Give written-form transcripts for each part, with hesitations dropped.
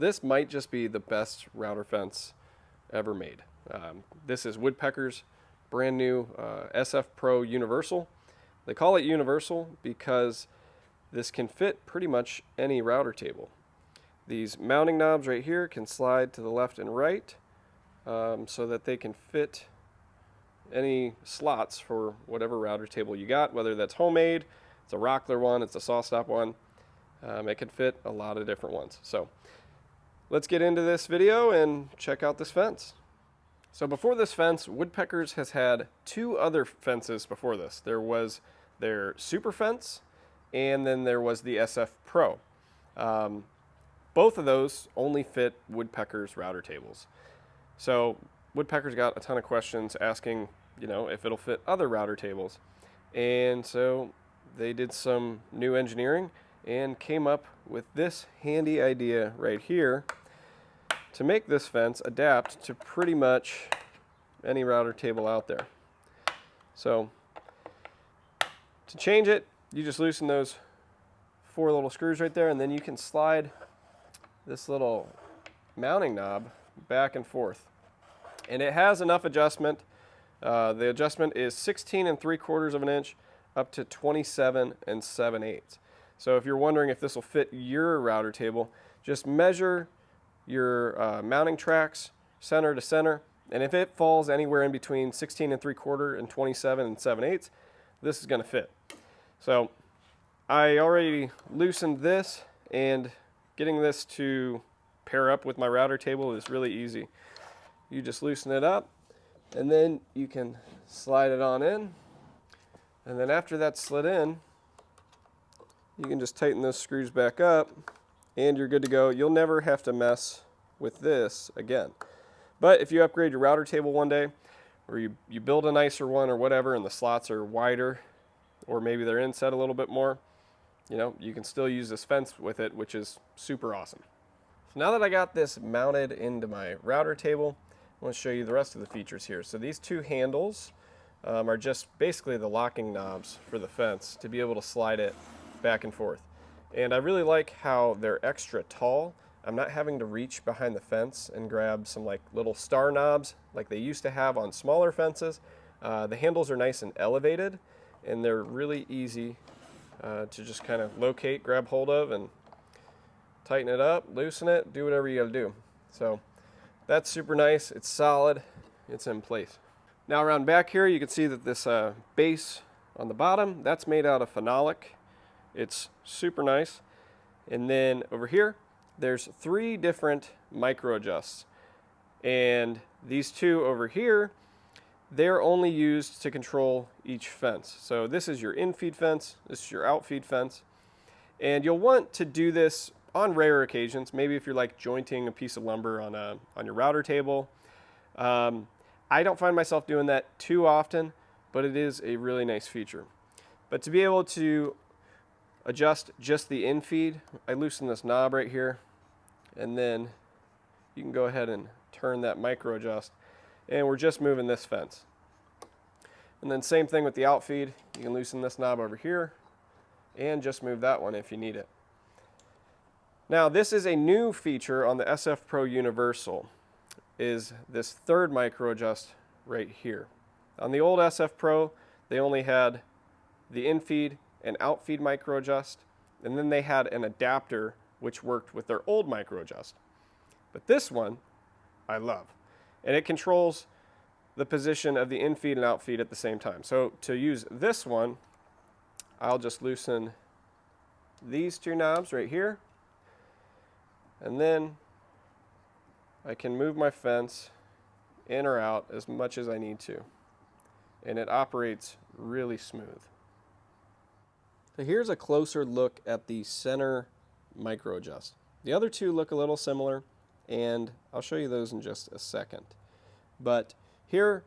This might just be the best router fence ever made. This is Woodpeckers brand new SF Pro Universal. They call it Universal because this can fit pretty much any router table. These mounting knobs right here can slide to the left and right so that they can fit any slots for whatever router table you got, whether that's homemade, it's a Rockler one, it's a SawStop one. It can fit a lot of different ones. So let's get into this video and check out this fence. So before this fence, Woodpeckers has had two other fences before this. There was their Super Fence, and then there was the SF Pro. Both of those only fit Woodpeckers router tables. So Woodpeckers got a ton of questions asking, if it'll fit other router tables. And so they did some new engineering and came up with this handy idea right here to make this fence adapt to pretty much any router table out there. So to change it, you just loosen those four little screws right there, and then you can slide this little mounting knob back and forth. And it has enough adjustment. The adjustment is 16 3/4 of an inch up to 27 7/8. So if you're wondering if this will fit your router table, just measure your mounting tracks center to center, and if it falls anywhere in between 16 3/4 and 27 7/8, this is going to fit. So I already loosened this, and getting this to pair up with my router table is really easy. You just loosen it up, and then you can slide it on in, and then after that's slid in, you can just tighten those screws back up, and you're good to go. You'll never have to mess with this again. But if you upgrade your router table one day, or you build a nicer one or whatever, and the slots are wider, or maybe they're inset a little bit more, you can still use this fence with it, which is super awesome. So now that I got this mounted into my router table, I want to show you the rest of the features here. So these two handles are just basically the locking knobs for the fence to be able to slide it back and forth. And I really like how they're extra tall. I'm not having to reach behind the fence and grab some little star knobs like they used to have on smaller fences. The handles are nice and elevated, and they're really easy to just kind of locate, grab hold of, and tighten it up, loosen it, do whatever you gotta do. So that's super nice. It's solid. It's in place. Now around back here, you can see that this base on the bottom, that's made out of phenolic. It's super nice. And then over here, there's 3 different micro adjusts. And these two over here, they're only used to control each fence. So this is your in-feed fence, this is your out-feed fence. And you'll want to do this on rare occasions, maybe if you're jointing a piece of lumber on your router table. I don't find myself doing that too often, but it is a really nice feature. But to be able to adjust just the in-feed, I loosen this knob right here, and then you can go ahead and turn that micro adjust, and we're just moving this fence. And then same thing with the outfeed, you can loosen this knob over here and just move that one if you need it. Now this is a new feature on the SF Pro Universal, is this third micro adjust right here. On the old SF Pro, they only had the in-feed and out-feed micro adjust, and then they had an adapter which worked with their old micro adjust. But this one, I love. And it controls the position of the in-feed and out-feed at the same time. So to use this one, I'll just loosen these two knobs right here, and then I can move my fence in or out as much as I need to. And it operates really smooth. So here's a closer look at the center micro adjust. The other two look a little similar, and I'll show you those in just a second. But here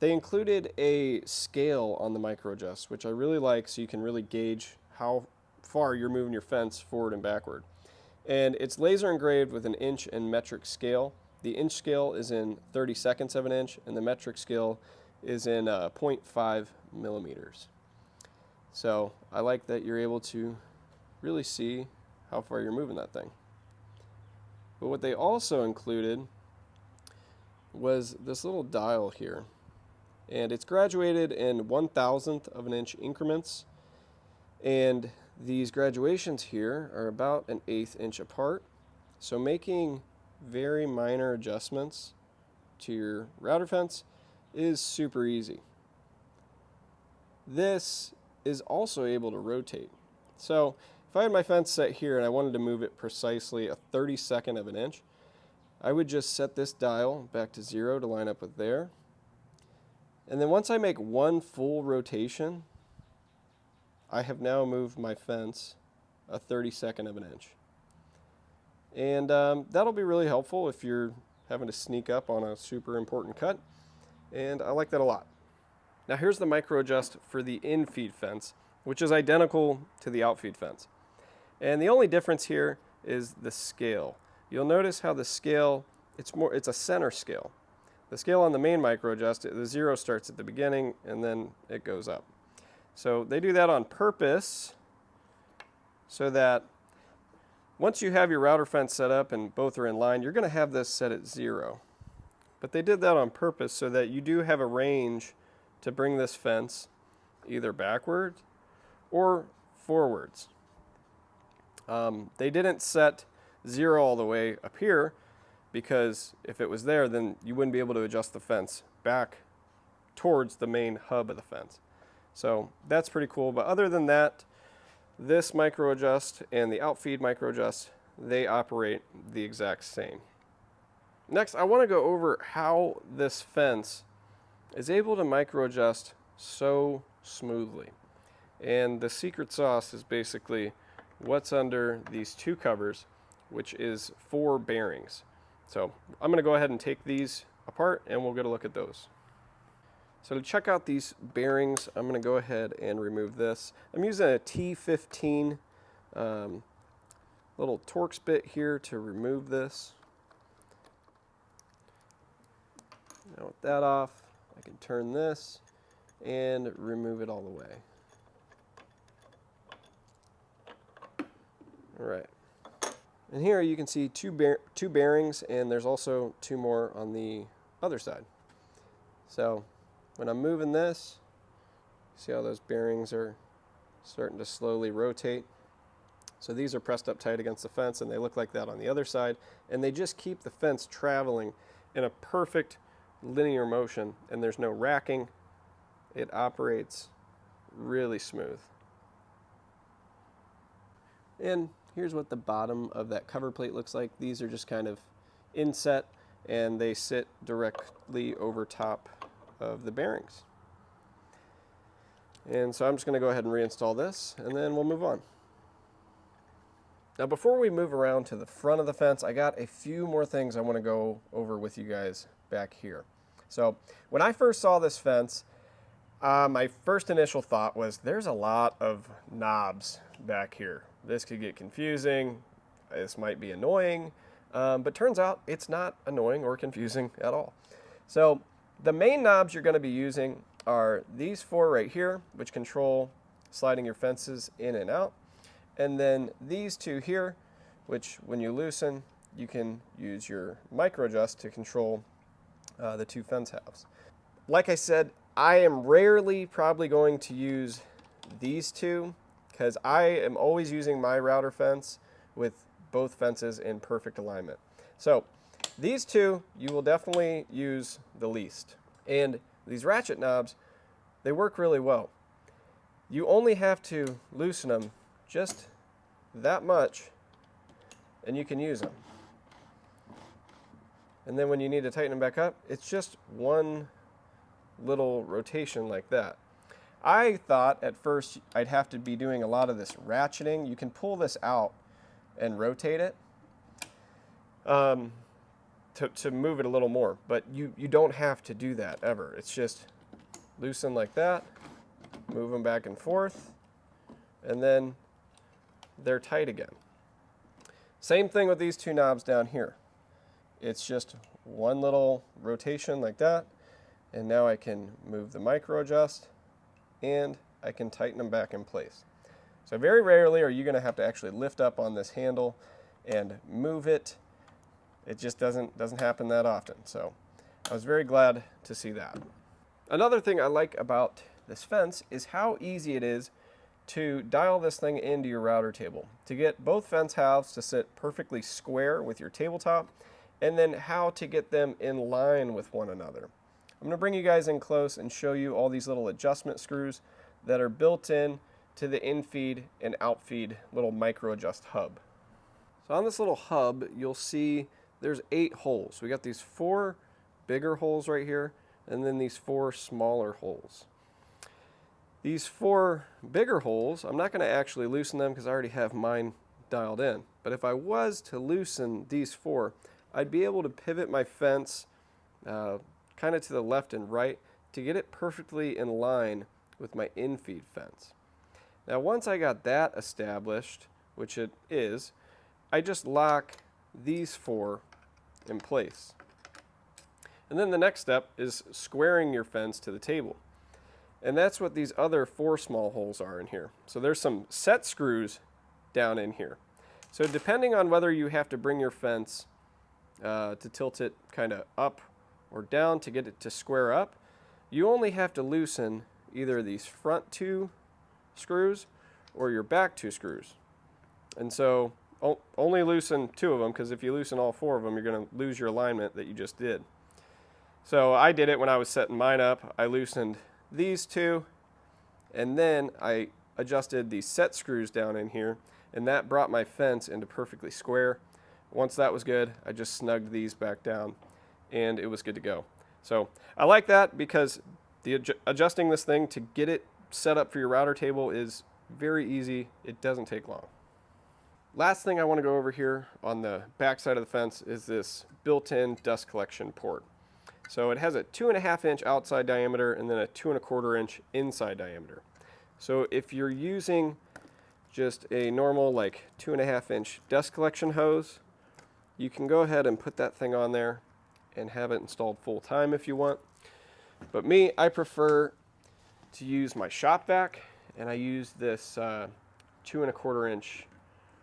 they included a scale on the micro adjust, which I really like, so you can really gauge how far you're moving your fence forward and backward. And it's laser engraved with an inch and metric scale. The inch scale is in 32nds of an inch, and the metric scale is in 0.5 millimeters. So I like that you're able to really see how far you're moving that thing. But what they also included was this little dial here. And it's graduated in 1/1000th of an inch increments. And these graduations here are about an 1/8 inch apart. So making very minor adjustments to your router fence is super easy. This is also able to rotate. So if I had my fence set here and I wanted to move it precisely a 32nd of an inch, I would just set this dial back to 0 to line up with there. And then once I make one full rotation, I have now moved my fence a 32nd of an inch. And that'll be really helpful if you're having to sneak up on a super important cut. And I like that a lot. Now here's the micro adjust for the in-feed fence, which is identical to the out-feed fence. And the only difference here is the scale. You'll notice how the scale, it's a center scale. The scale on the main micro adjust, the 0 starts at the beginning and then it goes up. So they do that on purpose so that once you have your router fence set up and both are in line, you're going to have this set at 0. But they did that on purpose so that you do have a range to bring this fence either backwards or forwards. They didn't set 0 all the way up here because if it was there, then you wouldn't be able to adjust the fence back towards the main hub of the fence. So that's pretty cool. But other than that, this micro adjust and the outfeed micro adjust, they operate the exact same. Next, I want to go over how this fence is able to micro adjust so smoothly. And the secret sauce is basically what's under these two covers, which is 4 bearings. So I'm going to go ahead and take these apart and we'll get a look at those. So to check out these bearings, I'm going to go ahead and remove this. I'm using a T15 little Torx bit here to remove this. Now with that off, I can turn this and remove it all the way. All right. And here you can see two bearings, and there's also 2 more on the other side. So when I'm moving this, see how those bearings are starting to slowly rotate. So these are pressed up tight against the fence, and they look like that on the other side, and they just keep the fence traveling in a perfect linear motion, and there's no racking. It operates really smooth. And here's what the bottom of that cover plate looks like. These are just kind of inset, and they sit directly over top of the bearings. And so I'm just going to go ahead and reinstall this, and then we'll move on. Now before we move around to the front of the fence, I got a few more things I want to go over with you guys back here. So when I first saw this fence, my first initial thought was there's a lot of knobs back here. This could get confusing, this might be annoying, but turns out it's not annoying or confusing at all. So the main knobs you're going to be using are these 4 right here, which control sliding your fences in and out. And then these 2 here, which when you loosen, you can use your micro adjust to control the 2 fence halves. Like I said, I am rarely probably going to use these 2 because I am always using my router fence with both fences in perfect alignment. So these 2, you will definitely use the least. And these ratchet knobs, they work really well. You only have to loosen them just that much and you can use them. And then when you need to tighten them back up, it's just one little rotation like that. I thought at first I'd have to be doing a lot of this ratcheting. You can pull this out and rotate it to move it a little more, but you don't have to do that ever. It's just loosen like that, move them back and forth, and then they're tight again. Same thing with these 2 knobs down here. It's just one little rotation like that, and now I can move the micro adjust and I can tighten them back in place. So very rarely are you going to have to actually lift up on this handle and move it It just doesn't happen that often. So I was very glad to see that. Another thing I like about this fence is how easy it is to dial this thing into your router table, to get both fence halves to sit perfectly square with your tabletop, and then how to get them in line with one another. I'm going to bring you guys in close and show you all these little adjustment screws that are built in to the infeed and outfeed little micro adjust hub. So on this little hub, you'll see there's 8 holes. We got these 4 bigger holes right here, and then these 4 smaller holes. These 4 bigger holes, I'm not going to actually loosen them because I already have mine dialed in. But if I was to loosen these 4, I'd be able to pivot my fence kind of to the left and right to get it perfectly in line with my infeed fence. Now once I got that established, which it is, I just lock these 4 in place. And then the next step is squaring your fence to the table. And that's what these other 4 small holes are in here. So there's some set screws down in here. So depending on whether you have to bring your fence to tilt it kind of up or down to get it to square up, you only have to loosen either these front 2 screws or your back 2 screws. And so only loosen 2 of them, because if you loosen all 4 of them, you're going to lose your alignment that you just did. So I did it when I was setting mine up. I loosened these 2, and then I adjusted these set screws down in here, and that brought my fence into perfectly square. Once that was good, I just snugged these back down, and it was good to go. So I like that because adjusting this thing to get it set up for your router table is very easy. It doesn't take long. Last thing I want to go over here on the back side of the fence is this built-in dust collection port. So it has a 2.5 inch outside diameter and then a 2.25 inch inside diameter. So if you're using just a normal like 2.5 inch dust collection hose, you can go ahead and put that thing on there and have it installed full time if you want. But me, I prefer to use my shop vac, and I use this 2.25 inch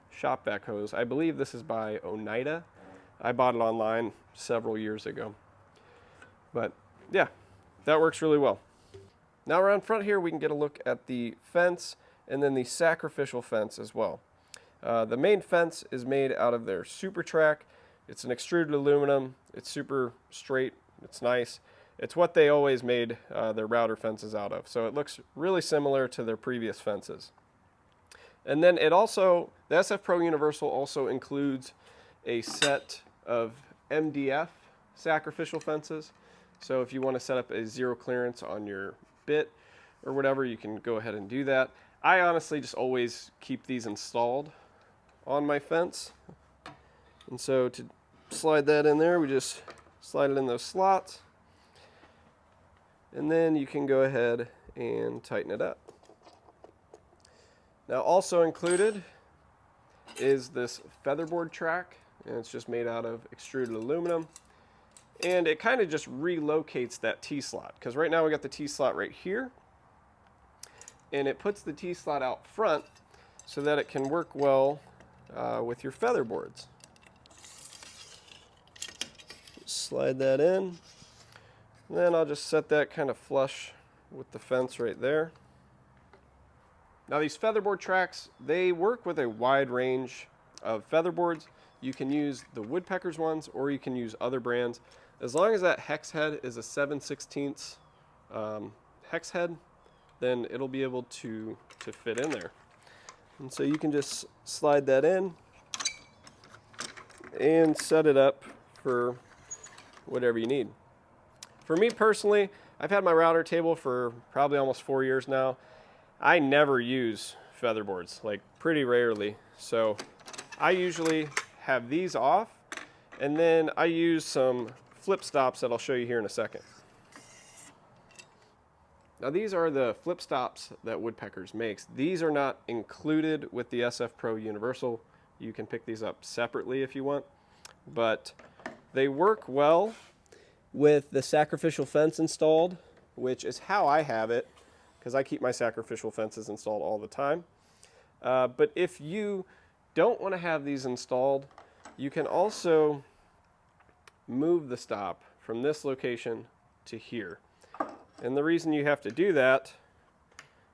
shop vac hose. I believe this is by Oneida. I bought it online several years ago. But yeah, that works really well. Now around front here, we can get a look at the fence and then the Sacrificial fence as well. The main fence is made out of their Super Track. It's an extruded aluminum. It's super straight. It's nice. It's what they always made their router fences out of. So it looks really similar to their previous fences. And then it also, the SF Pro Universal also includes a set of MDF Sacrificial fences. So if you want to set up a 0 clearance on your bit or whatever, you can go ahead and do that. I honestly just always keep these installed on my fence. And so to slide that in there, we just slide it in those slots. And then you can go ahead and tighten it up. Now also included is this featherboard track, and it's just made out of extruded aluminum. And it kind of just relocates that T-slot, because right now we got the T-slot right here, and it puts the T-slot out front so that it can work well with your featherboards. Slide that in, and then I'll just set that kind of flush with the fence right there. Now these featherboard tracks, they work with a wide range of featherboards. You can use the Woodpeckers ones, or you can use other brands. As long as that hex head is a 7/16 hex head, then it'll be able to fit in there. And so you can just slide that in and set it up for whatever you need. For me personally, I've had my router table for probably almost 4 years now. I never use featherboards, like pretty rarely. So I usually have these off, and then I use some flip stops that I'll show you here in a second. Now these are the flip stops that Woodpeckers makes. These are not included with the SF Pro Universal. You can pick these up separately if you want, but they work well with the Sacrificial fence installed, which is how I have it, because I keep my Sacrificial fences installed all the time. But if you don't want to have these installed, you can also move the stop from this location to here. And the reason you have to do that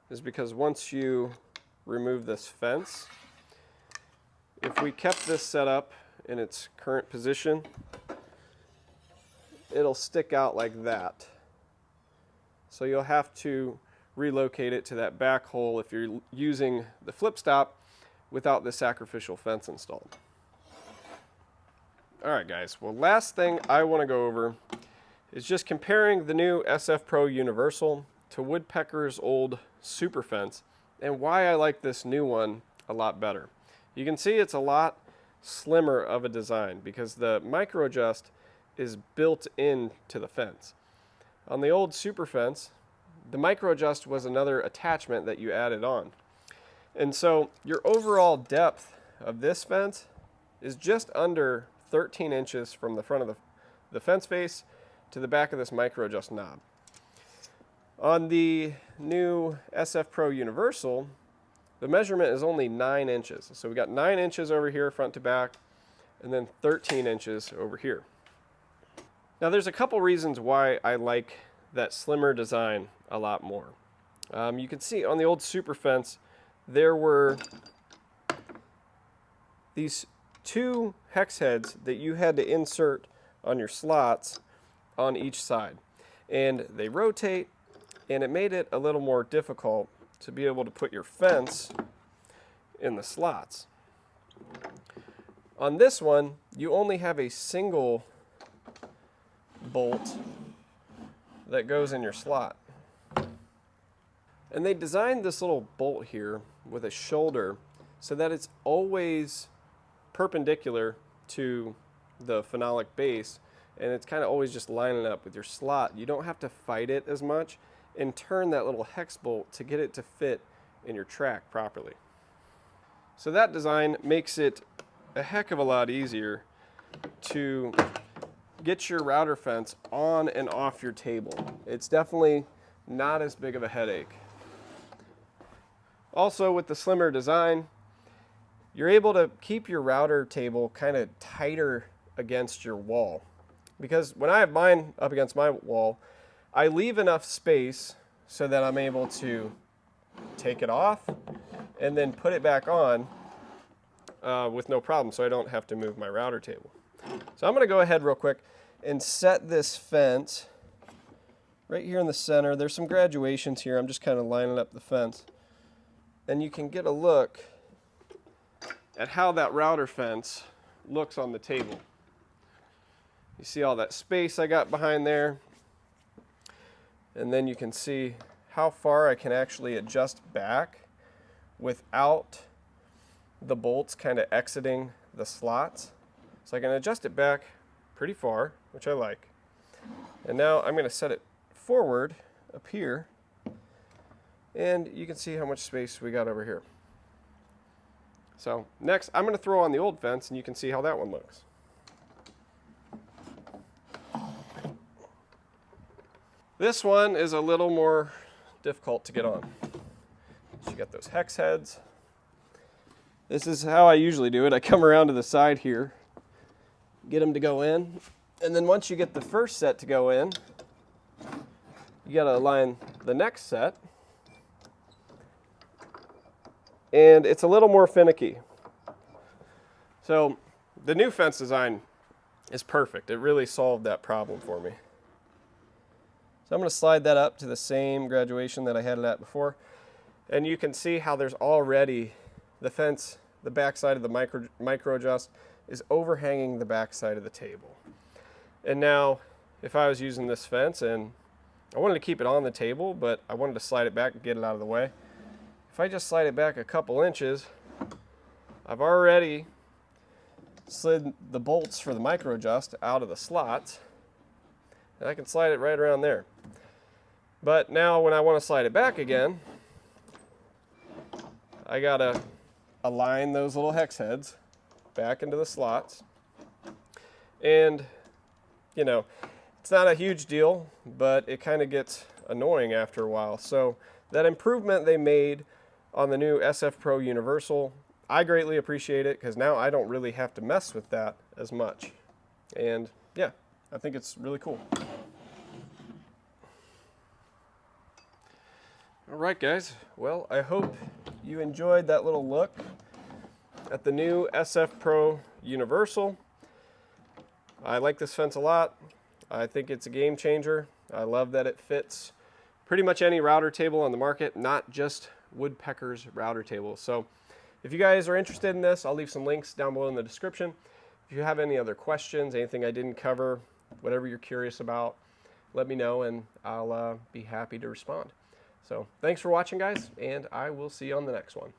is because once you remove this fence, if we kept this set up in its current position, it'll stick out like that. So you'll have to relocate it to that back hole if you're using the flip stop without the sacrificial fence installed. Alright guys, well, last thing I want to go over is just comparing the new SF Pro Universal to Woodpecker's old Super Fence and why I like this new one a lot better. You can see it's a lot slimmer of a design because the micro adjust is built into the fence. On the old Super Fence, the micro adjust was another attachment that you added on. And so your overall depth of this fence is just under 13 inches from the front of the fence face to the back of this micro adjust knob. On the new SF Pro Universal, the measurement is only 9 inches. So we got 9 inches over here front to back and then 13 inches over here. Now there's a couple reasons why I like that slimmer design a lot more. You can see on the old Super Fence there were these 2 hex heads that you had to insert on your slots on each side, and they rotate, and it made it a little more difficult to be able to put your fence in the slots. On this one you only have a single bolt that goes in your slot, and they designed this little bolt here with a shoulder so that it's always perpendicular to the phenolic base, and it's kind of always just lining up with your slot. You don't have to fight it as much and turn that little hex bolt to get it to fit in your track properly. So that design makes it a heck of a lot easier to get your router fence on and off your table. It's definitely not as big of a headache. Also, with the slimmer design, you're able to keep your router table kind of tighter against your wall. Because when I have mine up against my wall, I leave enough space so that I'm able to take it off and then put it back on with no problem, so I don't have to move my router table. So I'm going to go ahead real quick and set this fence right here in the center. There's some graduations here. I'm just kind of lining up the fence. And you can get a look at how that router fence looks on the table. You see all that space I got behind there, and then you can see how far I can actually adjust back without the bolts kind of exiting the slots. So I can adjust it back pretty far, which I like. And now I'm going to set it forward up here, and you can see how much space we got over here. So next I'm going to throw on the old fence, and you can see how that one looks. This one is a little more difficult to get on. So you got those hex heads. This is how I usually do it. I come around to the side here, get them to go in, and then once you get the first set to go in, you got to align the next set. And it's a little more finicky. So the new fence design is perfect. It really solved that problem for me. So I'm going to slide that up to the same graduation that I had it at before. And you can see how there's already the fence, the back side of the micro adjust is overhanging the back side of the table. And now if I was using this fence and I wanted to keep it on the table, but I wanted to slide it back and get it out of the way, if I just slide it back a couple inches, I've already slid the bolts for the micro adjust out of the slots, and I can slide it right around there. But now when I want to slide it back again, I gotta align those little hex heads back into the slots. And you know, it's not a huge deal, but it kind of gets annoying after a while. So that improvement they made on the new SF Pro Universal, I greatly appreciate it, because now I don't really have to mess with that as much. And yeah, I think it's really cool. All right, guys. Well, I hope you enjoyed that little look at the new SF Pro Universal. I like this fence a lot. I think it's a game changer. I love that it fits pretty much any router table on the market, not just Woodpeckers router tables. So if you guys are interested in this, I'll leave some links down below in the description. If you have any other questions, anything I didn't cover, whatever you're curious about, let me know and I'll be happy to respond. So thanks for watching, guys, and I will see you on the next one.